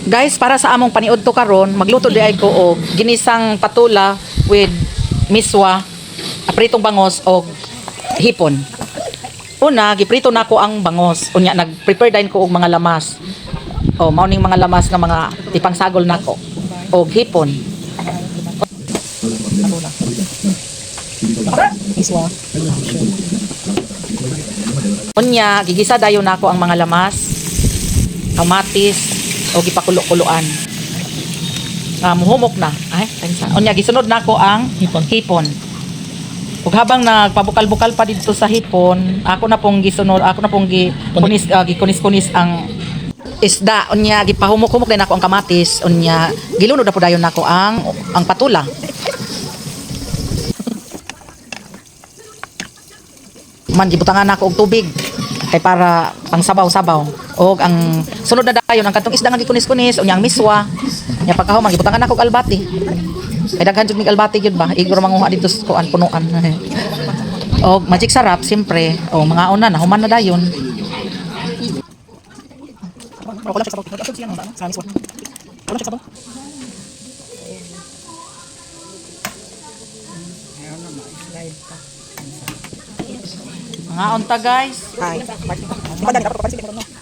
Guys, para sa among paniud to karon, magluto di ay ko og ginisang patula with miswa, pritong bangos og hipon. Una, giprito nako ang bangos. Unya nag-prepare din ko og mga lamas. O mao ning mga lamas nga mga ipangsagol nako og hipon. Iswa. Unya, gigisa dayon nako ang mga lamas, kamatis, o gipakulo-kuloan. Muhumok na. Ay, tansa. Unya, gisunod nako ang hipon. Ug habang nagpabukal-bukal pa dito sa hipon, ako na pong gikunis-kunis ang isda. Unya, gipahumok-humok din ako ang kamatis. Unya, gilunod na po dayon nako ang patula. Man, gibutangan nako og tubig kay para pang sabaw-sabaw. Og ang sunod na dayon ang katong isda nga gikunis-kunis unya ang miswa. Nya pagkahuman gibutangan nako og albati. Kay daghan jud mig albati gyud ba? Iguro manguha dito sa kuan punuan. Og magic sarap siyempre. O mga una na human na dayon. Mga unta guys. Ay. Madali dapat papansin ko no.